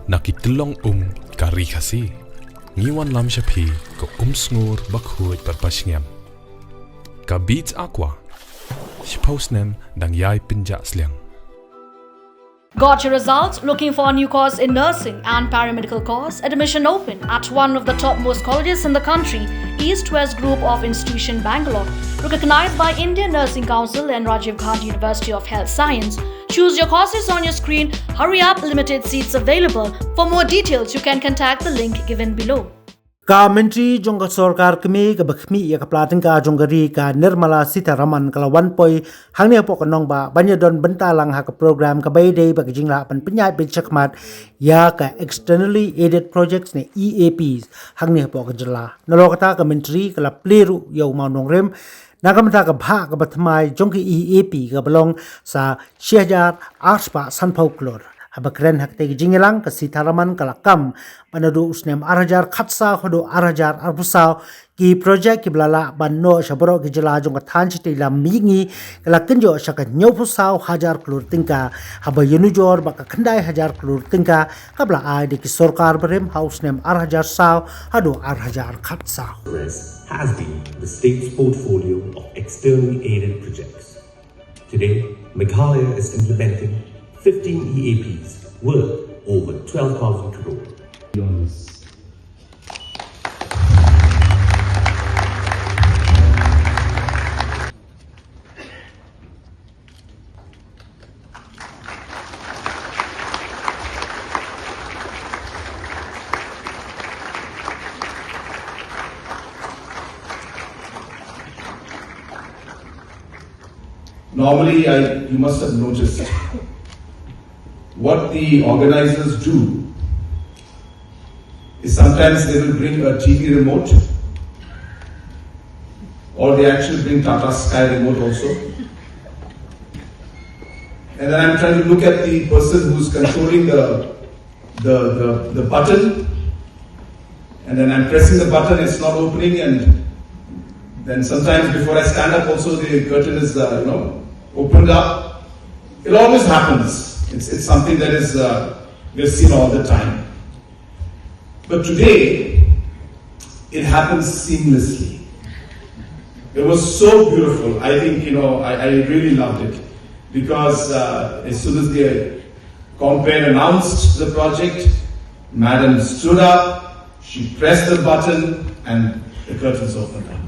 Nakitlong ka Ri Khasi Ngiwan lam shapi ko sngur bakhuj parpashngam Ka beats aqua Shposnem dang yai pinja sliang Got your results? Looking for a new course in nursing and paramedical course? Admission open at one of the topmost colleges in the country, East-West Group of Institution Bangalore, recognized by Indian Nursing Council and Rajiv Gandhi University of Health Science. Choose your courses on your screen. Hurry up, limited seats available. For more details, you can contact the link given below. Menteri jong Sorkar Kmie ke Kmie ka plating ka jong Ri ka Nirmala Sitharaman kala 1 poi hangnia po kanong ba banyadon bentalang ha ka program ka bayday ba jingla pan penyai pe chakmat ya ka externally aided projects ne EAPs hangnia po ka jylla nalokata ka menteri kala pleru yaw maunong rem nakamta ka bha ka batmai jong ki EAP ka belong sa Shihjar Arspa Sanpau Klor habakren hakte jingelang ka Sitharaman kalakam panadu usnem arajar khatsa khodo arajar arbusau ki project ki blala banno shabro ki jylla jong ka thanchite lam mingi kala kenjo shaka nyopusau hajar klur tingka haba yunujor baka khandai hajar klur tingka kabla ai de ki Sorkar berem house nem arajar saw hado arajar khatsa has been the state's portfolio of externally aided projects. Today, Meghalaya is implementing 15 EAPs worth over 12,000 crore. Normally, you must have noticed what the organizers do is sometimes they will bring a TV remote or they actually bring Tata Sky remote also. And then I'm trying to look at the person who's controlling the button, and then I'm pressing the button, it's not opening, and then sometimes before I stand up also the curtain is opened up. It always happens. It's something that is we're seen all the time. But today, it happens seamlessly. It was so beautiful. I think, I really loved it. Because as soon as the compere announced the project, Madam stood up, she pressed the button, and the curtains opened up.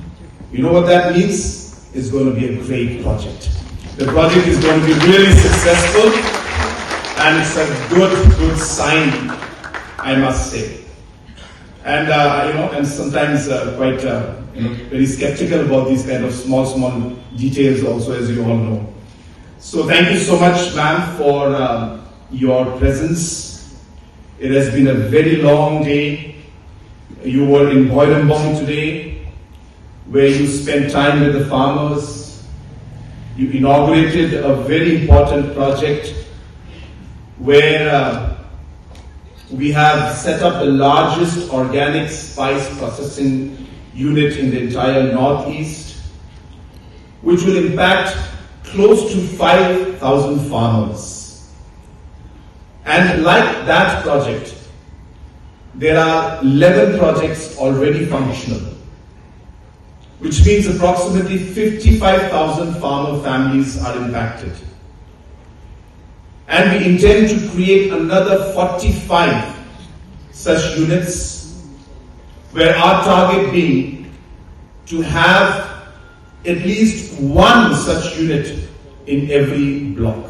You know what that means? It's going to be a great project. The project is going to be really successful, and it's a good sign, I must say. And and sometimes quite very skeptical about these kind of small details also, as you all know. So thank you so much, ma'am, for your presence. It has been a very long day. You were in Boilumbong today, where you spent time with the farmers. You inaugurated a very important project where we have set up the largest organic spice processing unit in the entire Northeast, which will impact close to 5,000 farmers. And like that project, there are 11 projects already functional, which means approximately 55,000 farmer families are impacted. And we intend to create another 45 such units, where our target being to have at least one such unit in every block.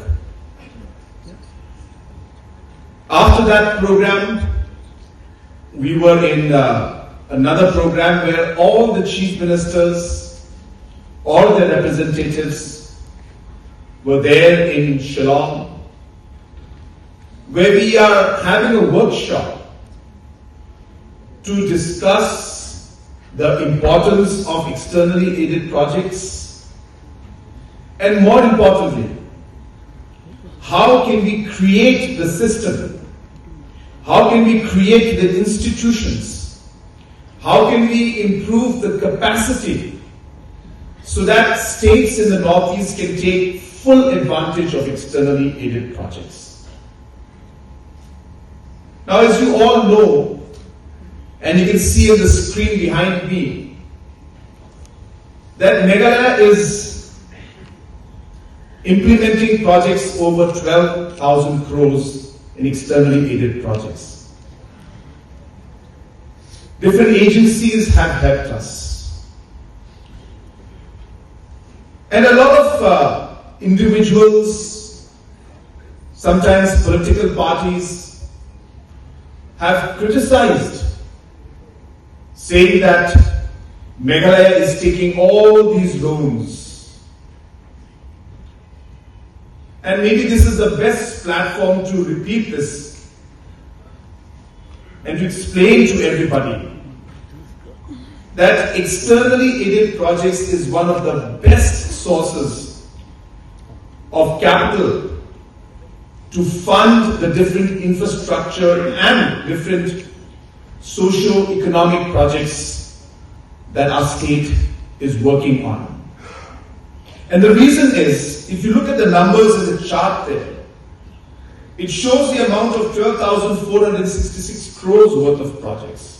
After that program, we were in another program where all the chief ministers, all their representatives were there in Shillong, where we are having a workshop to discuss the importance of externally aided projects, and more importantly, how can we create the system? How can we create the institutions? How can we improve the capacity so that states in the Northeast can take full advantage of externally aided projects? Now, as you all know, and you can see on the screen behind me, that Meghalaya is implementing projects over 12,000 crores in externally aided projects. Different agencies have helped us. And a lot of individuals, sometimes political parties, have criticized, saying that Meghalaya is taking all these loans. And maybe this is the best platform to repeat this and to explain to everybody that externally aided projects is one of the best sources of capital to fund the different infrastructure and different socio-economic projects that our state is working on. And the reason is, if you look at the numbers in the chart there, it shows the amount of 12,466 crores worth of projects,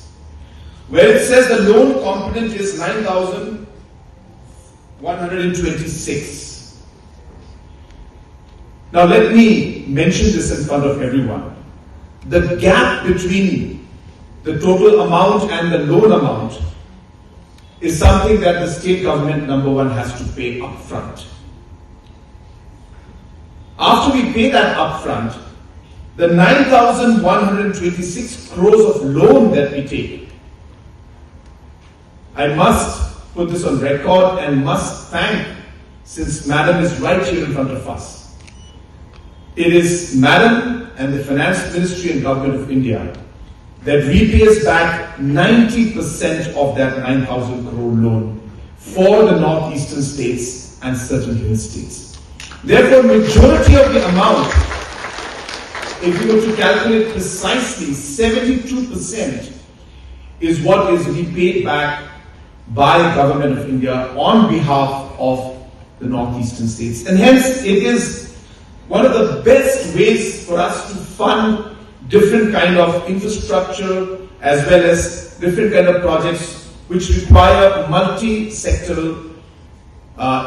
where it says the loan component is 9,126. Now let me mention this in front of everyone. The gap between the total amount and the loan amount is something that the state government, number one, has to pay upfront. After we pay that upfront, the 9,126 crores of loan that we take, I must put this on record and must thank, since Madam is right here in front of us. It is Madam and the Finance Ministry and Government of India that repays back 90% of that 9,000 crore loan for the northeastern states and certain hill states. Therefore, majority of the amount, if you were to calculate precisely, 72% is what is repaid back by the Government of India on behalf of the northeastern states. And hence, it is one of the best ways for us to fund different kind of infrastructure as well as different kind of projects which require multi-sectoral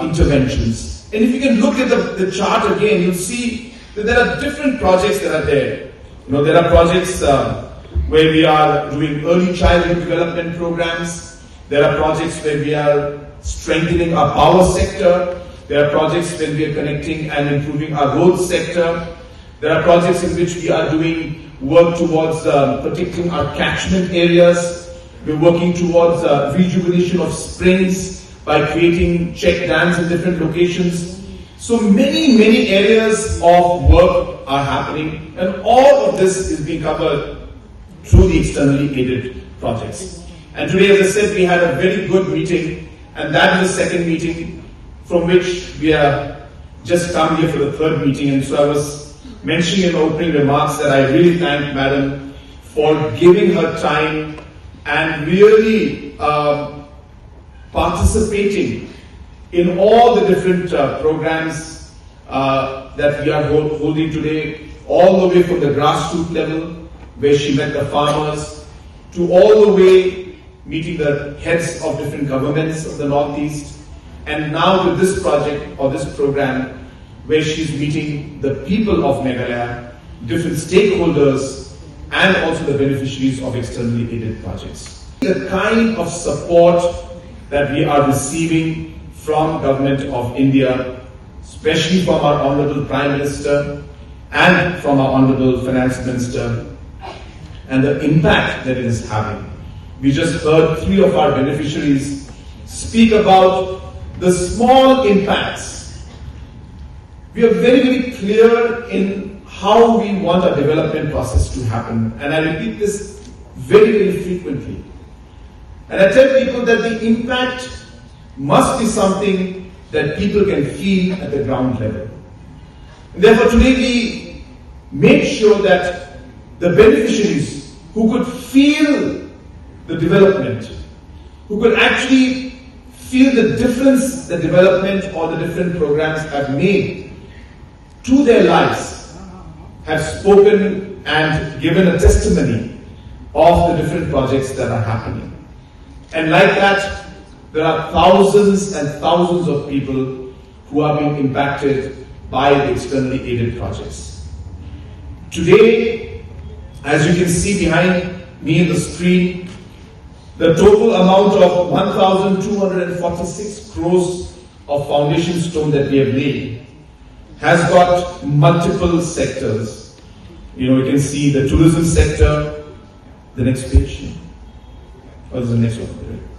interventions. And if you can look at the chart again, you'll see that there are different projects that are there. You know, there are projects where we are doing early childhood development programs. There are projects where we are strengthening our power sector. There are projects where we are connecting and improving our road sector. There are projects in which we are doing work towards protecting our catchment areas. We're working towards rejuvenation of springs by creating check dams in different locations. So many areas of work are happening, and all of this is being covered through the externally aided projects. And today, as I said, we had a very good meeting, and that is the second meeting from which we are just come here for the third meeting. And so I was mentioning in opening remarks that I really thank Madam for giving her time and really participating in all the different programs that we are holding today, all the way from the grassroots level, where she met the farmers, to all the way meeting the heads of different governments of the Northeast, and now with this project or this program, where she's meeting the people of Meghalaya, different stakeholders, and also the beneficiaries of externally aided projects. The kind of support that we are receiving from Government of India, especially from our Honorable Prime Minister and from our Honorable Finance Minister, and the impact that it is having. We just heard 3 of our beneficiaries speak about the small impacts. We are very clear in how we want our development process to happen. And I repeat this very frequently. And I tell people that the impact must be something that people can feel at the ground level. And therefore today we made sure that the beneficiaries who could feel the development, who could actually feel the difference the development or the different programs have made to their lives, have spoken and given a testimony of the different projects that are happening. And like that, there are thousands and thousands of people who are being impacted by the externally aided projects. Today, as you can see behind me in the screen, the total amount of 1,246 crores of foundation stone that we have laid has got multiple sectors. You can see the tourism sector. The next page. What is the next one?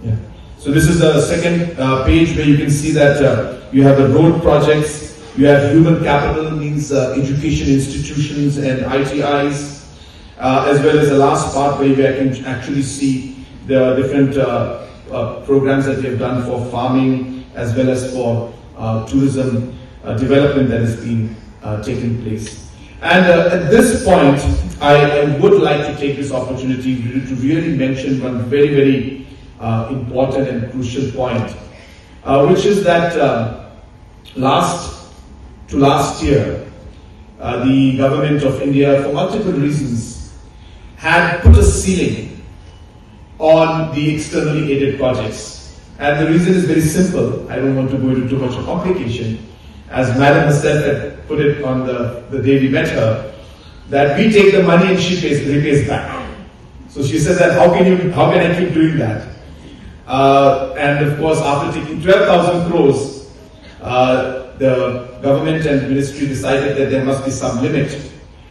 Yeah. So this is the second page where you can see that you have the road projects, you have human capital, means education institutions and ITIs, as well as the last part where you can actually see the different programs that we have done for farming as well as for tourism development that has been taking place. And at this point, I would like to take this opportunity to really mention one very, very important and crucial point, which is that last year, the government of India, for multiple reasons, had put a ceiling on the externally aided projects. And the reason is very simple. I don't want to go into too much of complication. As Madam herself had put it on the day we met her, that we take the money and she repays back. So she said that how can I keep doing that? And of course, after taking 12,000 crores, the government and ministry decided that there must be some limit.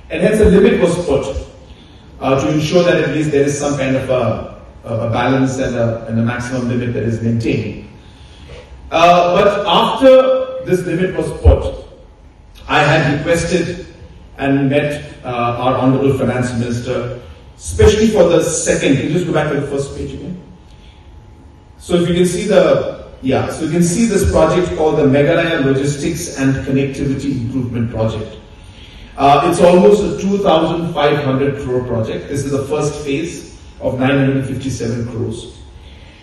And hence a limit was put to ensure that at least there is some kind of a balance and a maximum limit that is maintained. But after this limit was put, I had requested and met our Honorable Finance Minister, especially for the second. Can you just go back to the first page again? So if you can see so you can see this project called the Meghalaya Logistics and Connectivity Improvement Project. It's almost a 2,500 crore project. This is the first phase of 957 crores.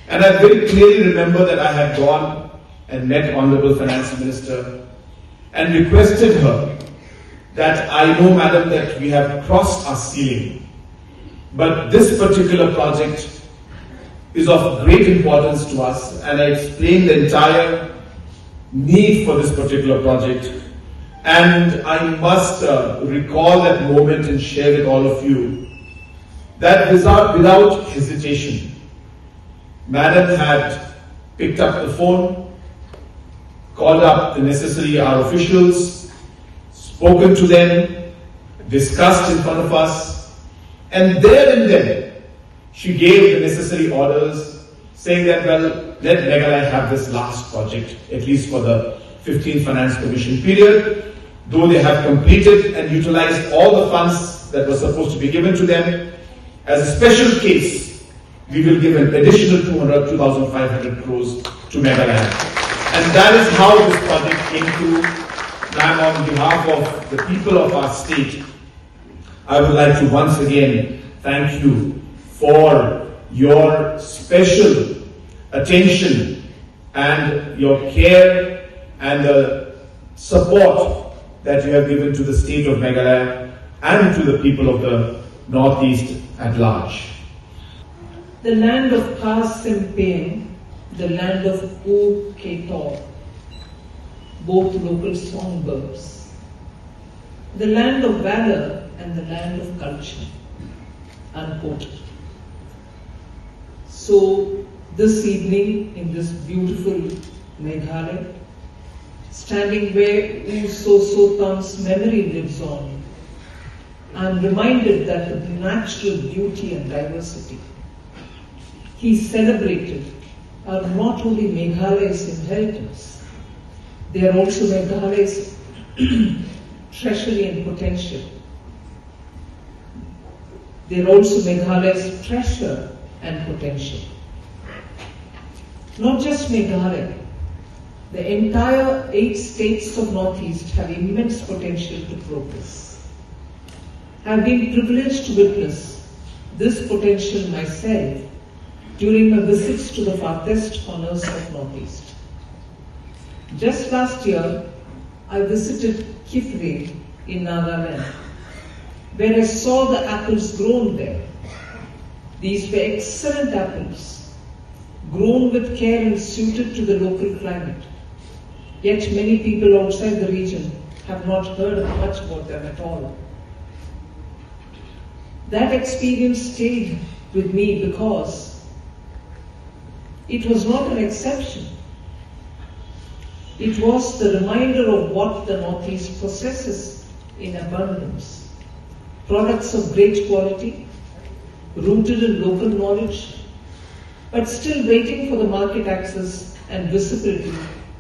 And I very clearly remember that I had gone and met Honorable Finance Minister and requested her that I know, Madam, that we have crossed our ceiling, but this particular project is of great importance to us, and I explained the entire need for this particular project. And I must recall that moment and share with all of you that without hesitation, Madam had picked up the phone, called up the necessary our officials, spoken to them, discussed in front of us, and there and then she gave the necessary orders saying that, well, let Meghalaya have this last project, at least for the 15th Finance Commission period. Though they have completed and utilized all the funds that were supposed to be given to them, as a special case, we will give an additional 2,500 crores to Meghalaya. And that is how this project came to. Ma'am, on behalf of the people of our state, I would like to once again thank you for your special attention and your care and the support that you have given to the state of Meghalaya and to the people of the Northeast at large. The land of Khasi, the land of O Ketor, both local songbirds, the land of valor and the land of culture, unquote. So this evening in this beautiful Meghalaya, standing where U Sotam's memory lives on, I am reminded that the natural beauty and diversity he celebrated are not only Meghalaya's inheritance, they are also Meghalaya's treasury and potential. They are also Meghalaya's treasure and potential. Not just Meghalaya, the entire 8 states of Northeast have immense potential to progress. I have been privileged to witness this potential myself during my visits to the farthest corners of Northeast. Just last year, I visited Kmie in Nagaland, where I saw the apples grown there. These were excellent apples, grown with care and suited to the local climate. Yet many people outside the region have not heard much about them at all. That experience stayed with me because it was not an exception. It was the reminder of what the Northeast possesses in abundance. Products of great quality, rooted in local knowledge, but still waiting for the market access and visibility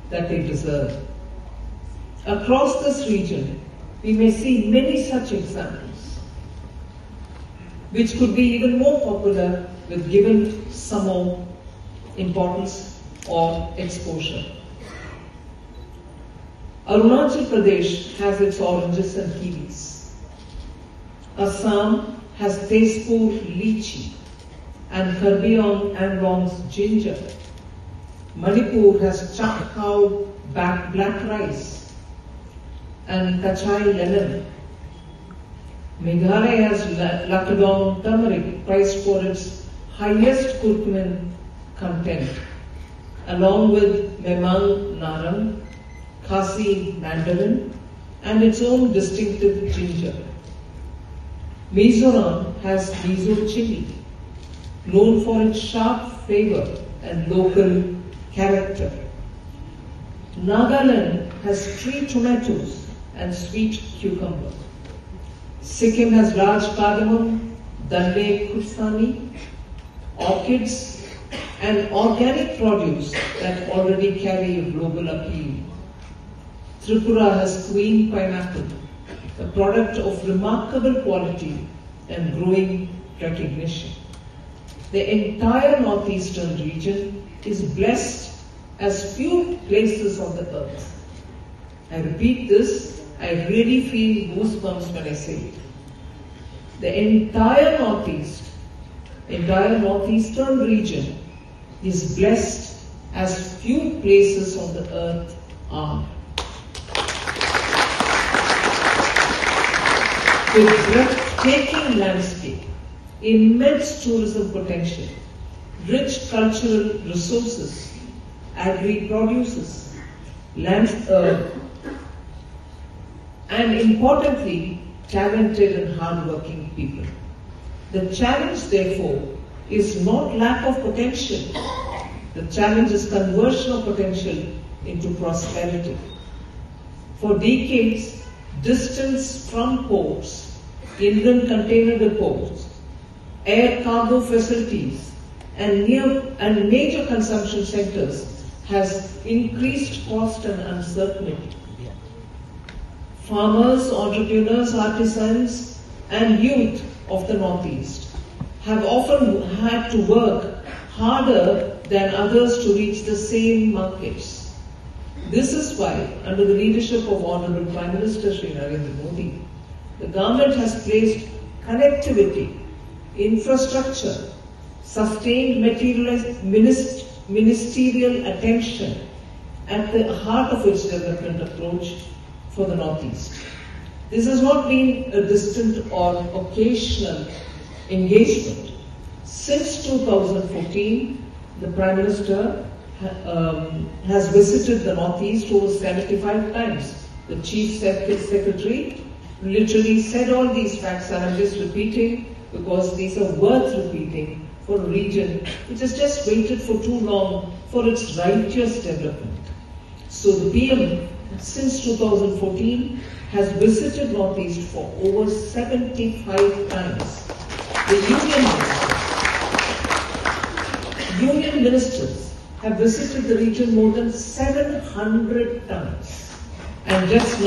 that they deserve. Across this region, we may see many such examples, which could be even more popular with given some more importance or exposure. Arunachal Pradesh has its oranges and kiwis. Assam has Tezpur lychee and Karbi Anglong's ginger. Manipur has Chakhau black rice and Kachai lemon. Meghalaya has Lakadong turmeric, prized for its highest curcumin content, along with Memang Narang, Khasi mandarin, and its own distinctive ginger. Mizoram has miso chili, known for its sharp flavor and local character. Nagaland has tree tomatoes and sweet cucumber. Sikkim has large cardamom, dande kursani, orchids, and organic produce that already carry a global appeal. Tripura has queen pineapple, a product of remarkable quality and growing recognition. The entire northeastern region is blessed as few places on the earth. I repeat this, I really feel goosebumps when I say it. The entire northeastern region is blessed as few places on the earth are. With breathtaking landscape, immense tourism potential, rich cultural resources, agri-produces, and importantly, talented and hardworking people. The challenge, therefore, is not lack of potential. The challenge is conversion of potential into prosperity. For decades, distance from ports, inland container depots, air cargo facilities, and major consumption centers has increased cost and uncertainty. Farmers, entrepreneurs, artisans, and youth of the Northeast have often had to work harder than others to reach the same markets. This is why, under the leadership of Honorable Prime Minister Shri Narendra Modi, the government has placed connectivity, infrastructure, sustained ministerial attention at the heart of its development approach for the Northeast. This has not been a distant or occasional engagement. Since 2014, the Prime Minister has visited the Northeast over 75 times. The Chief Secretary literally said all these facts, and I'm just repeating because these are worth repeating for a region which has just waited for too long for its righteous development. So the PM, since 2014, has visited Northeast for over 75 times. The union ministers have visited the region more than 700 times. And just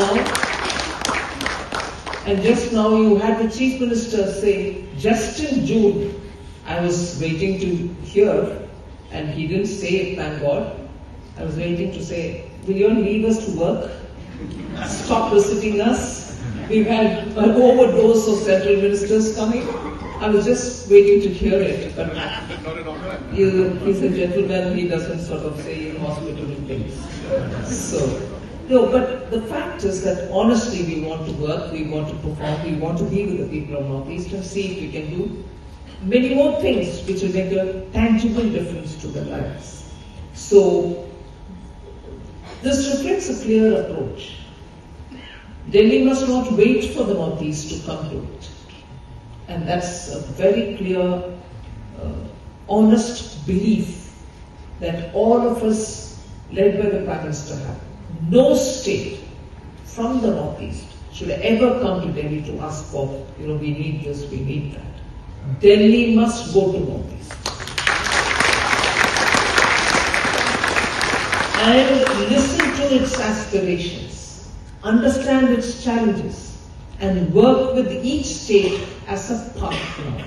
now you had the Chief Minister say, just in June, I was waiting to hear, and he didn't say it, thank God. I was waiting to say, will you leave us to work? Stop visiting us. We've had an overdose of central ministers coming. I was just waiting to hear it, but he's a gentleman, he doesn't sort of say in hospital things. So, No, but the fact is that honestly we want to work, we want to perform, we want to be with the people of Northeast and see if we can do many more things which will make a tangible difference to their lives. So, this reflects a clear approach. Delhi must not wait for the Northeast to come to it. And that's a very clear, honest belief that all of us, led by the Prime Minister, have. No state from the Northeast should ever come to Delhi to ask for, we need this, we need that. Delhi must go to Northeast. And listen to its aspirations, understand its challenges, and work with each state as a partner.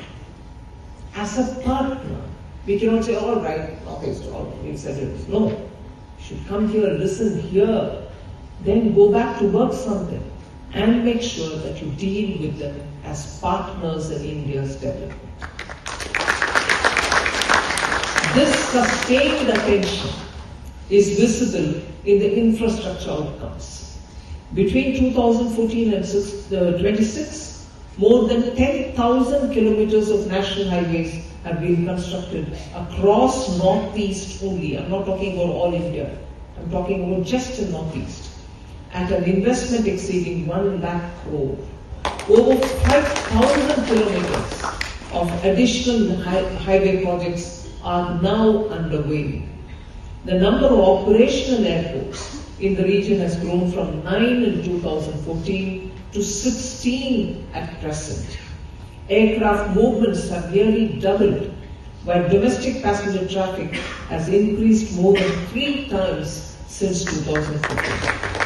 As a partner. We cannot say, all right, Northeast, we've said it. No. You should come here, listen here, then go back to work something and make sure that you deal with them as partners in India's development. This sustained attention is visible in the infrastructure outcomes. Between 2014 and 26, more than 10,000 kilometers of national highways have been constructed across Northeast only. I'm not talking about all India. I'm talking about just in Northeast. At an investment exceeding 1 lakh crore. Over 5,000 kilometers of additional highway projects are now underway. The number of operational airports in the region has grown from 9 in 2014 to 16 at present. Aircraft movements have nearly doubled, while domestic passenger traffic has increased more than 3 times since 2014.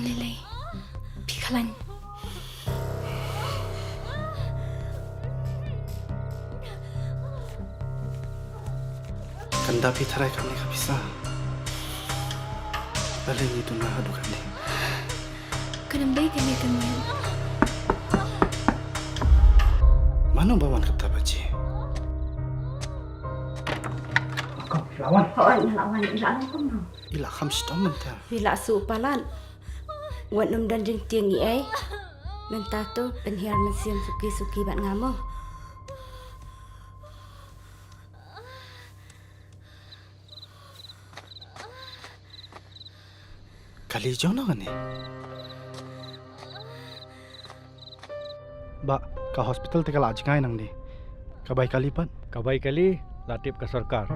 Lily, Pikalan. Kanda pitharai kami ka Pisa. Balik itu na hadu kami. Kenambay kami kami. Mana bawan kata baci? Kau lawan. Lawan pun. Ila kham stom mentah. Bila su palan. Wan num dan jeng tiang ni ai. Mentah tu penhiar mensiam suki-suki bat ngamo. Kali jong na ni. Ba, ka hospital te kala ajkai nang ni. Kabai kali pan. Kabai kali latip ke Sorkar.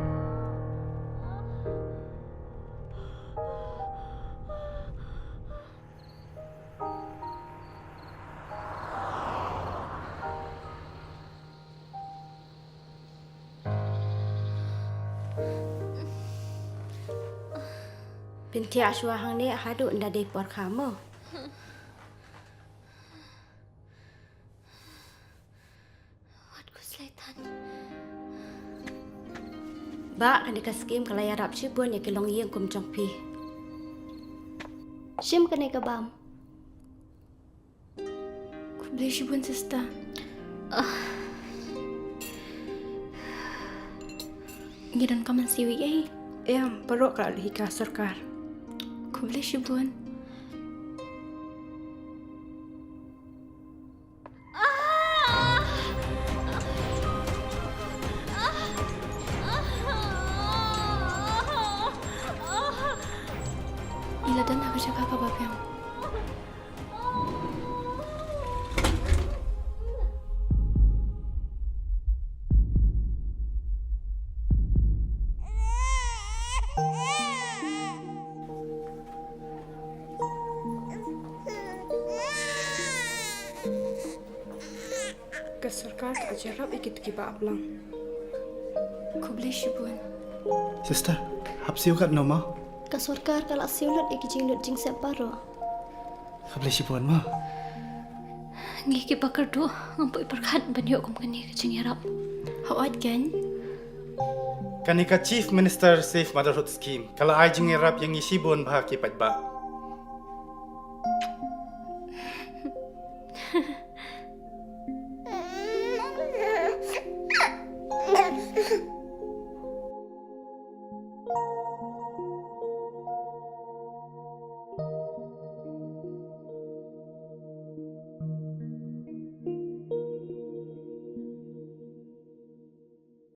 Binti Ashwa hang ni hadu nda depor kamu. Watku selaitan. Ba kan dekat skim kalau Ïarap cibun ya kelong yang kum jong pi. Shim kanay ka bam. Kublay shibun sista. Ngidan ka man siwi ay. Perok kalau hika Sorkar. Kublay shibun. Iladan ako siya kakababyan. Ke Sorkar ke Ïarap ikut kiba aplang. Kublay shibun. Sister, hapsi ukat no ma. Ka Sorkar kala siulat ikijing jing separo. Kablay sipuan ma. Ngiki pakardo ngampu iparkan banyo kum kani kajing Ïarap. Hawat kan? Kanika Chief Minister Safe Motherhood Scheme. Kala ajing Ïarap yang isibon bahaki patba.